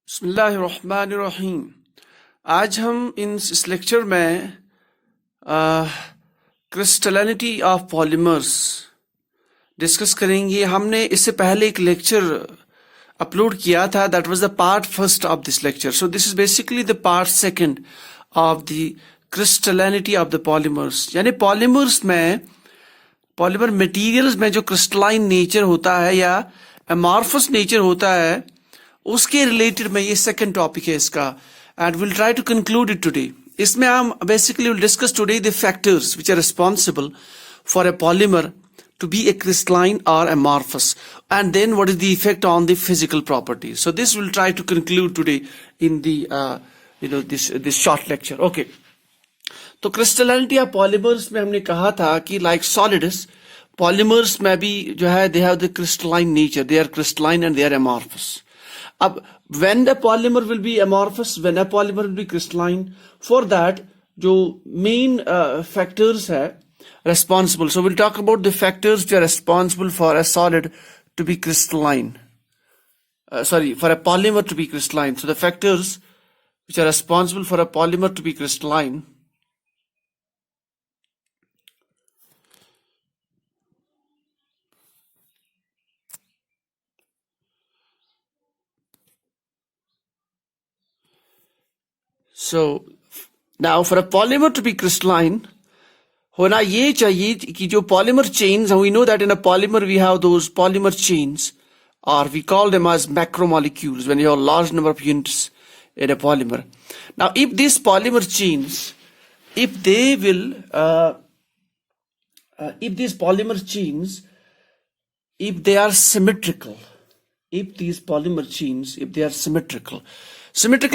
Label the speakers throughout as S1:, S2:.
S1: बिस्मिल्लाहिर्रहमानिर्रहीम। आज हम इस लेक्चर में क्रिस्टलिनिटी ऑफ पॉलीमर्स डिस्कस करेंगे। हमने इससे पहले एक लेक्चर अपलोड किया था, that was the part first of this lecture. So this is basically the part second of the crystallinity of the polymers. यानी पॉलीमर्स में, पॉलीमर मटेरियल्स में जो क्रिस्टलाइन नेचर होता है या एमॉर्फस नेचर होता है, उसके रिलेटेड में ये सेकंड टॉपिक है इसका, and will try to conclude it today. इसमें हम basically will discuss today the factors which are responsible for a polymer to be a crystalline or amorphous, and then what is the effect on the physical properties. So this we'll try to conclude today in the this short lecture. Okay, तो crystallinity of polymers में हमने कहा था कि like solids, polymers में भी जो है they have the crystalline nature, they are crystalline and they are amorphous. अब when the polymer will be amorphous, when a polymer will be crystalline, for that जो main factors है responsible. So we'll talk about the factors which are responsible for a solid to be crystalline. For a polymer to be crystalline. So the factors which are responsible for a polymer to be crystalline. So now for a polymer to be crystalline, होना ये चाहिए कि जो polymer chains, we know that in a polymer we have those polymer chains, और we call them as macromolecules when you have large number of units in a polymer. Now if this polymer chains, if they will if these polymer chains, if they are symmetrical, if these polymer chains, if they are symmetrical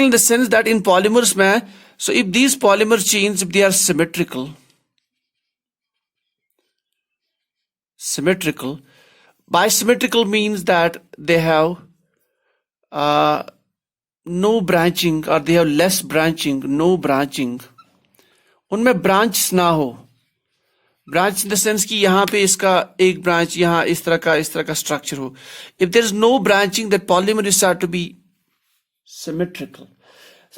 S1: in the sense that in polymers mein, so if these polymer chains, if they are symmetrical, bisymmetrical means that they have no branching, or they have less branching, no branching, उनमें branch ना हो. Branch in the sense कि यहाँ पे इसका एक branch, यहाँ इस तरह का स्ट्रक्चर हो. If there is no branching, that polymer is said to be symmetrical.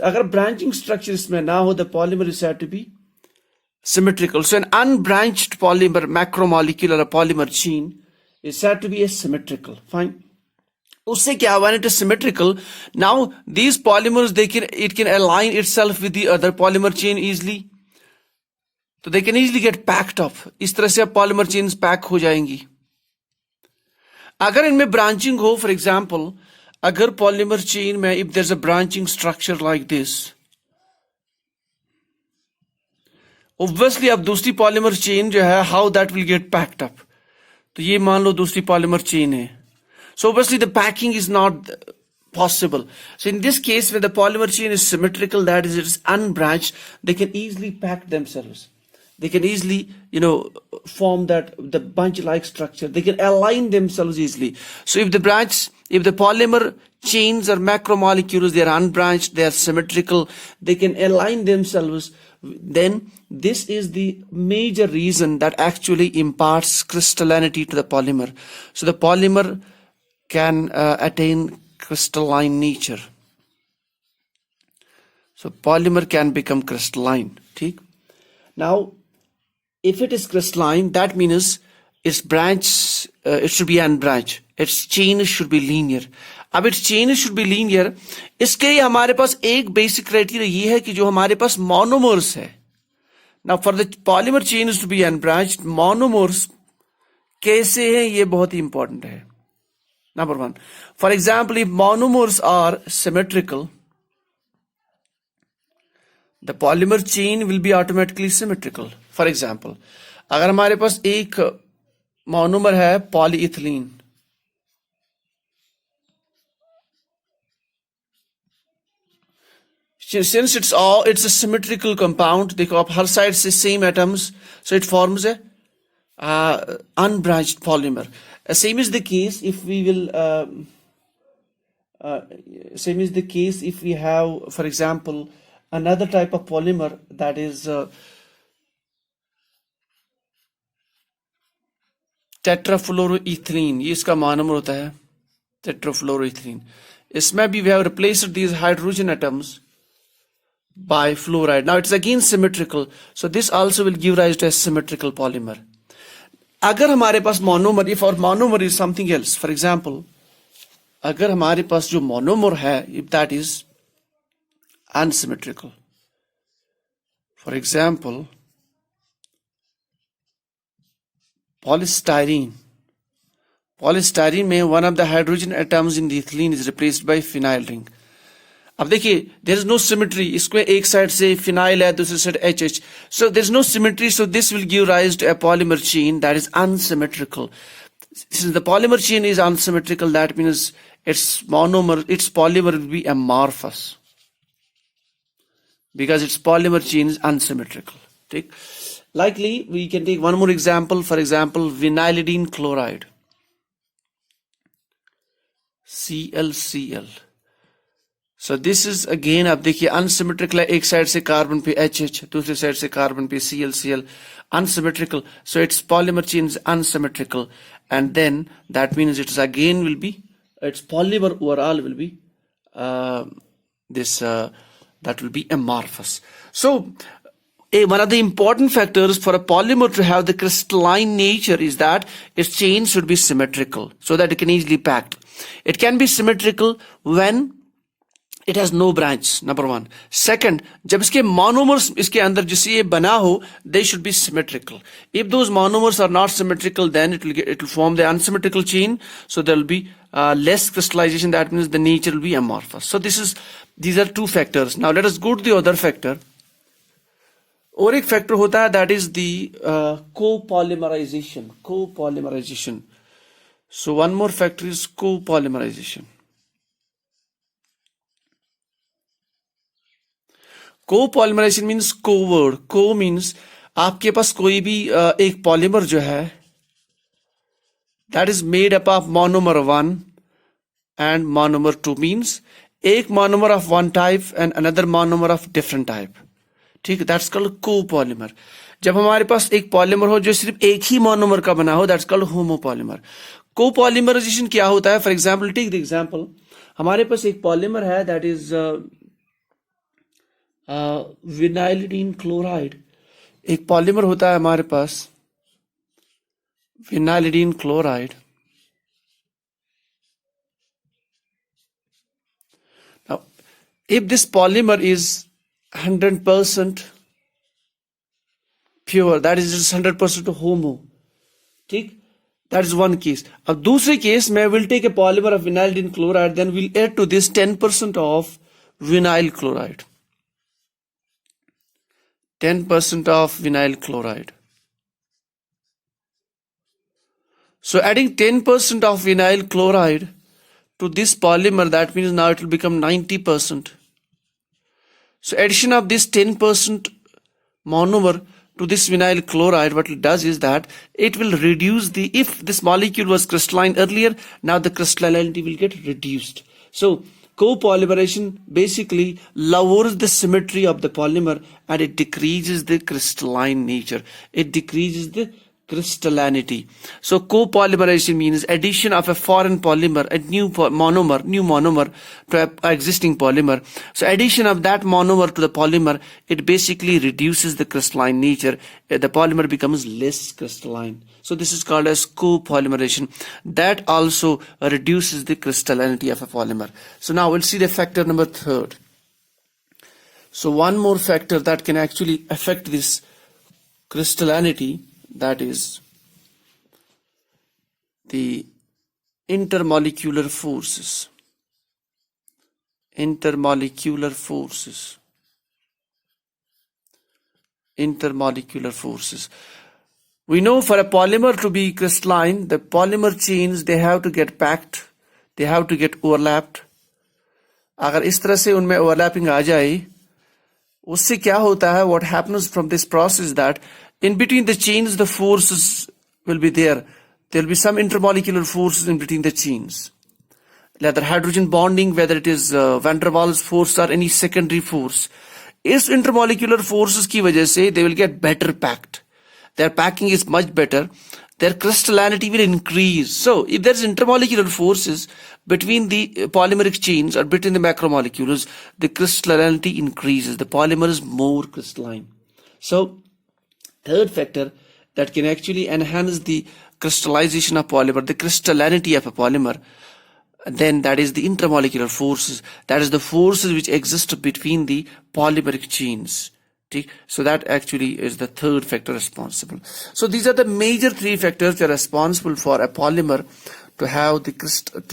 S1: अगर ब्रांचिंग स्ट्रक्चर इसमें ना हो, the polymer is said to be symmetrical. So an unbranched polymer, macromolecule or a polymer chain is said to be a symmetrical. Fine. उससे क्या, when it is symmetrical, now these polymers, it can align itself with the other polymer chain easily. So they can easily get packed up. इस तरह से polymer chains pack हो जाएंगी. अगर इनमें branching हो, for example, अगर polymer chain में if there's a branching structure like this, obviously अब दूसरी पॉलीमर चेन जो है, how that will get packed up. तो ये मान लो दूसरी पॉलीमर चेन है, so obviously the packing is not possible. So in this case, when the polymer chain is symmetrical, that is, it is unbranched, they can easily pack themselves. They can easily, form the bunch-like structure. They can align themselves easily. So if the polymer chains or macromolecules, they are unbranched, they are symmetrical, they can align themselves, then this is the major reason that actually imparts crystallinity to the polymer. So the polymer can attain crystalline nature. So polymer can become crystalline. ठीक? Now, if it is crystalline, that means its branch, it should be unbranched. Its chain should be linear. अब its chain should be linear. इसके लिए हमारे पास एक basic criteria ये है कि जो हमारे पास मोनोमर्स है. Now for the polymer chains to be unbranched, monomers कैसे हैं, ये बहुत ही important है. Number one, for example, if monomers are symmetrical, the polymer chain will be automatically symmetrical. For example, अगर हमारे पास एक मोनोमर है polyethylene, since it's a symmetrical compound, देखो आप हर साइड से same atoms, so it forms a unbranched polymer. Same is the case if we have, for example, another type of polymer, that is tetrafluoroethylene. ये इसका monomer होता है tetrafluoroethylene. इसमें भी we have replaced these hydrogen atoms by fluoride. Now it's again symmetrical. So this also will give rise to a symmetrical polymer. अगर हमारे पास monomer, if our monomer is something else, for example, अगर हमारे पास जो monomer है, if that is unsymmetrical, for example, polystyrene. Polystyrene में one of the hydrogen atoms in the ethylene is replaced by phenyl ring. अब देखिए, there is no symmetry. इसको एक side से phenyl है, दूसरी side HH. So there is no symmetry. So this will give rise to a polymer chain that is unsymmetrical. Since the polymer chain is unsymmetrical, that means its polymer will be amorphous because its polymer chain is unsymmetrical. ठीक? Likely, we can take one more example. For example, vinylidene chloride. ClCl. So this is again, आप देखिए unsymmetrical है, एक side से carbon पे HH, दूसरी side से carbon पे ClCl, unsymmetrical. So its polymer chain is unsymmetrical, and then that means its polymer overall will be that will be amorphous. So one of the important factors for a polymer to have the crystalline nature is that its chain should be symmetrical so that it can easily packed. It can be symmetrical when it has no branch, number one. Second, जब इसके monomers इसके अंदर जिससे ये बना हो, they should be symmetrical. If those monomers are not symmetrical, then it will form the unsymmetrical chain. So there will be less crystallization. That means the nature will be amorphous. So these are two factors. Now let us go to the other factor. और एक factor होता है, that is the copolymerization. So one more factor is copolymerization. Copolymerization means कोवर्ड. Co means आपके पास कोई भी एक पॉलीमर जो है that is made up of monomer 1 and monomer 2. Means एक monomer of one type and another monomer of different type. ठीक है, दैट्स कॉल्ड कोपॉलीमर. जब हमारे पास एक पॉलीमर हो जो सिर्फ एक ही मोनोमर का बना हो, दैट्स कॉल्ड होमोपॉलीमर. कोपॉलीमराइजेशन क्या होता है? For example, take the example, हमारे पास एक पॉलीमर है दैट इज विनाइलिडीन क्लोराइड. एक पॉलीमर होता है हमारे पास vinylidene chloride. Now, if this polymer is 100% pure, that is just 100% homo. ठीक, that is one case. अब दूसरे केस में we'll take a polymer of vinylidene chloride, then we'll add to this 10% of vinyl chloride. 10% of vinyl chloride. So adding 10% of vinyl chloride to this polymer, that means now it will become 90%. So addition of this 10% monomer to this vinyl chloride, what it does is that it will reduce if this molecule was crystalline earlier, now the crystallinity will get reduced. So copolymerization basically lowers the symmetry of the polymer and it decreases the crystalline nature. It decreases the crystallinity. So copolymerization means addition of a foreign polymer, a new monomer to an existing polymer. So addition of that monomer to the polymer, it basically reduces the crystalline nature. The polymer becomes less crystalline. So this is called as copolymerization. That also reduces the crystallinity of a polymer. So now we'll see the factor number 3. So one more factor that can actually affect this crystallinity, that is the intermolecular forces. Intermolecular forces. We know for a polymer to be crystalline, the polymer chains, they have to get packed, they have to get overlapped. अगर इस तरह से उनमें overlapping आ जाए, उससे क्या होता है? What happens from this process that in between the chains, the forces will be there. There will be some intermolecular forces in between the chains. Whether hydrogen bonding, whether it is van der Waals force or any secondary force. इस intermolecular forces की वजह से they will get better packed. Their packing is much better. their crystallinity will increase. So if there's intermolecular forces between the polymeric chains or between the macromolecules, the crystallinity increases. The polymer is more crystalline. So third factor that can actually enhance the crystallization of polymer, the crystallinity of a polymer, then that is the intermolecular forces. That is the forces which exist between the polymeric chains. So that actually is the third factor responsible. So these are the major three factors that are responsible for a polymer to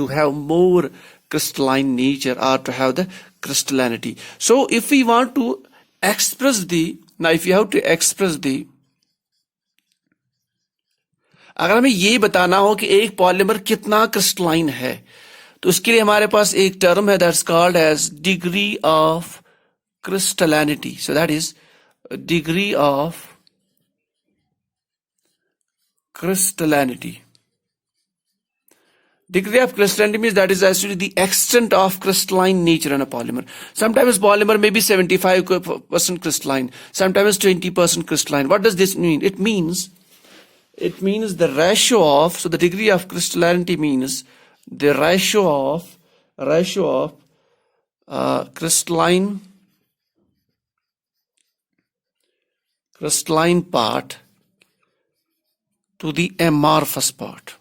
S1: have more crystalline nature or to have the crystallinity. So if we want to express if you have to express अगर हमें ये बताना हो कि एक polymer कितना crystalline है, तो उसके लिए हमारे पास एक टर्म है that's called as degree of crystallinity. So that is degree of crystallinity. Degree of crystallinity means that is actually the extent of crystalline nature in a polymer. Sometimes polymer may be 75% crystalline, sometimes 20% crystalline. What does this mean? It means the ratio of, so the degree of crystallinity means the ratio of crystalline part to the amorphous part.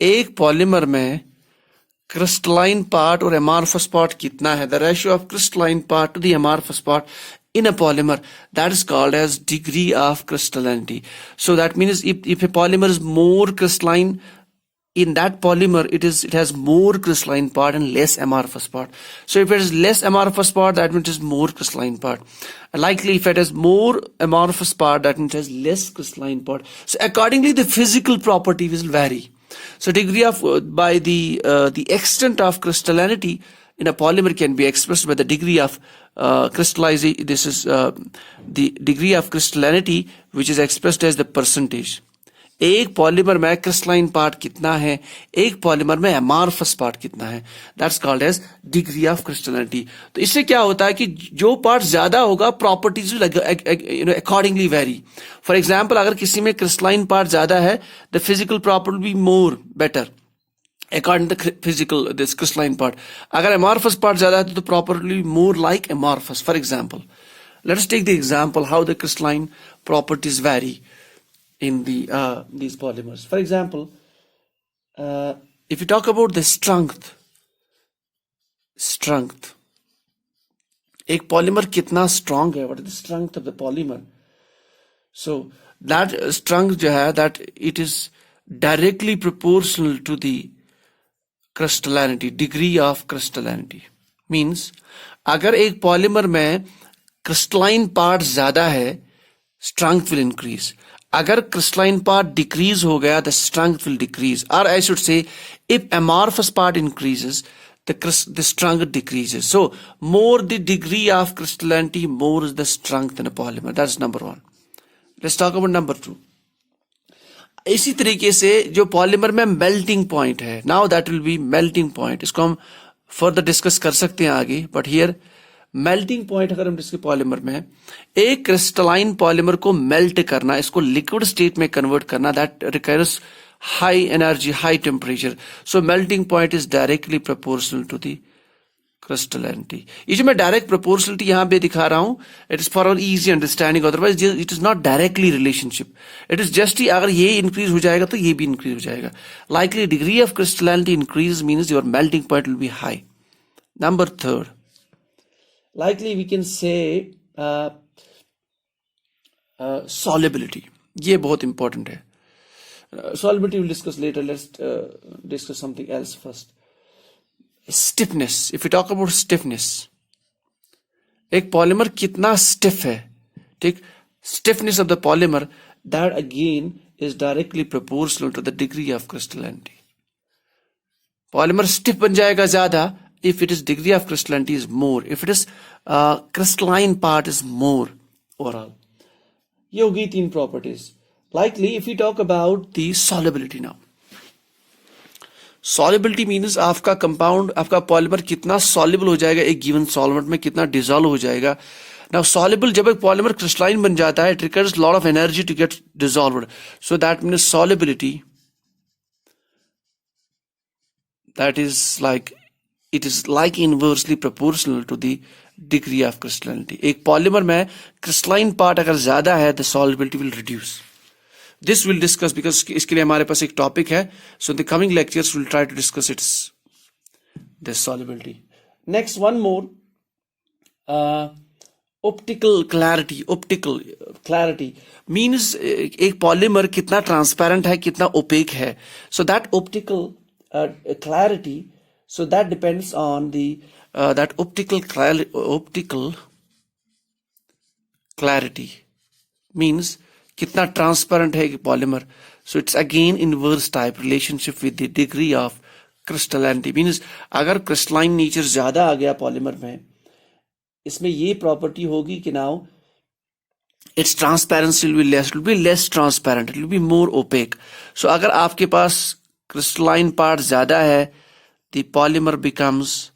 S1: एक polymer में crystalline part और amorphous part कितना है? The ratio of crystalline part to the amorphous part in a polymer, that is called as degree of crystallinity. So that means if a polymer is more crystalline, in that polymer it has more crystalline part and less amorphous part. So if it is less amorphous part, that means it is more crystalline part. Likely if it has more amorphous part, that means it has less crystalline part. So accordingly the physical property will vary. So degree of by the extent of crystallinity in a polymer can be expressed by the degree of crystallization. This is the degree of crystallinity which is expressed as the percentage. एक polymer में crystalline part कितना है, एक polymer में amorphous part कितना है, that's called as degree of crystallinity. तो इससे क्या होता है कि जो पार्ट ज्यादा होगा properties will accordingly very. For example अगर किसी में क्रिस्टलाइन पार्ट ज्यादा है, the physical property will be more better according to the physical this crystalline part. अगर amorphous part ज्यादा है तो properly more like amorphous. For example, let us take the example how the crystalline properties vary in these polymers. For example, if you talk about the strength, एक polymer कितना strong है, what is the strength of the polymer? So that strength जो है, that it is directly proportional to the crystallinity, degree of crystallinity. Means अगर एक polymer में crystalline part ज्यादा है, strength will increase. अगर crystalline part decrease हो गया, the strength will decrease. Or I should say, if amorphous part increases, the strength decreases. So more the degree of crystallinity, more is the strength in a polymer. That's number one. Let's talk about number two. इसी तरीके से जो polymer में melting point है, now that will be melting point. इसको हम further discuss कर सकते हैं आगे, बट हियर मेल्टिंग पॉइंट अगर हम डिस्कस पॉलीमर में एक क्रिस्टलाइन पॉलीमर को मेल्ट करना, इसको लिक्विड स्टेट में कन्वर्ट करना, that requires high energy, high temperature. So melting point is directly proportional to the crystallinity. ये जो मैं डायरेक्ट प्रोपोर्शनलिटी यहां पे दिखा रहा हूं, it is for easy understanding, otherwise it is not directly relationship. It is just अगर ये इंक्रीज हो जाएगा तो ये भी इंक्रीज हो जाएगा. Likely degree of crystallinity increase means your melting point will be high. Number third, likely we can say solubility. ये बहुत इंपॉर्टेंट है. Solubility we'll discuss later. Let's discuss something else first. Stiffness. If we talk about stiffness, एक polymer कितना stiff है, ठीक, stiffness of the polymer, that again is directly proportional to the degree of crystallinity. Polymer stiff बन जाएगा ज्यादा if it is degree of crystallinity is more, if it is crystalline part is more overall. ये हो गई तीन properties. Likely if we talk about the solubility now, solubility means आपका compound, आपका polymer कितना soluble हो जाएगा एक गिवन सॉल्वेंट में, कितना डिसॉल्व हो जाएगा, Now soluble, जब एक polymer crystalline बन जाता है, it requires a lot of energy to get dissolved. So that means solubility, that is like, it is like inversely proportional to the degree of crystallinity. एक polymer में crystalline part अगर ज़्यादा है, the solubility will reduce. This we'll discuss because इसके लिए हमारे पास एक topic है. So in the coming lectures we'll try to discuss this solubility. Next, one more. Optical clarity. Optical clarity means एक polymer कितना transparent है, कितना opaque है. So that optical clarity, so that depends on the that optical clarity means कितना transparent है कि polymer. So it's again inverse type relationship with the degree of crystallinity. Means अगर crystalline nature ज़्यादा आ गया polymer में, इसमें ये property होगी कि now its transparency will be less. It will be less transparent. It will be more opaque. So अगर आपके पास crystalline part ज़्यादा है, the polymer becomes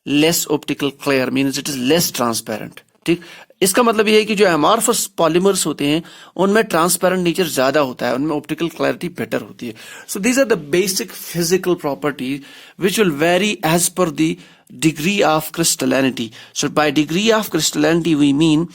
S1: less optical clear, means it is less transparent. ठीक, इसका मतलब ये है कि जो amorphous polymers होते हैं उनमें transparent nature ज़्यादा होता है, उनमें optical clarity better होती है. So these are the basic physical properties which will vary as per the degree of crystallinity. So by degree of crystallinity we mean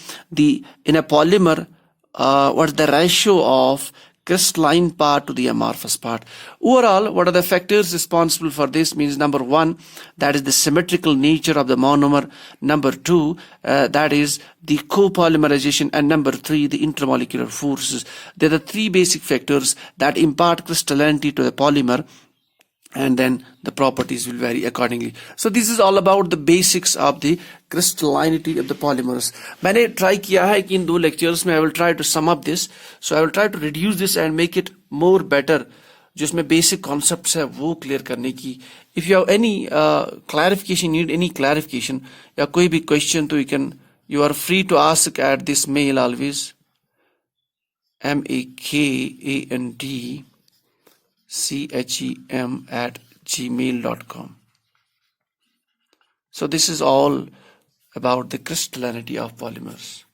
S1: in a polymer what is the ratio of crystalline part to the amorphous part. Overall, what are the factors responsible for this? Means number one, that is the symmetrical nature of the monomer. Number two, that is the copolymerization. And number three, the intermolecular forces. They are the three basic factors that impart crystallinity to the polymer, and then the properties will vary accordingly. So this is all about the basics of the crystallinity of the polymers. मैंने try किया है कि इन दो lectures में I will try to sum up this. So I will try to reduce this and make it more better. जिसमें basic concepts है वो clear करने की. If you have any clarification, need any clarification या कोई भी question, तो you are free to ask at this mail always. makantchem@gmail.com. So this is all about the crystallinity of polymers.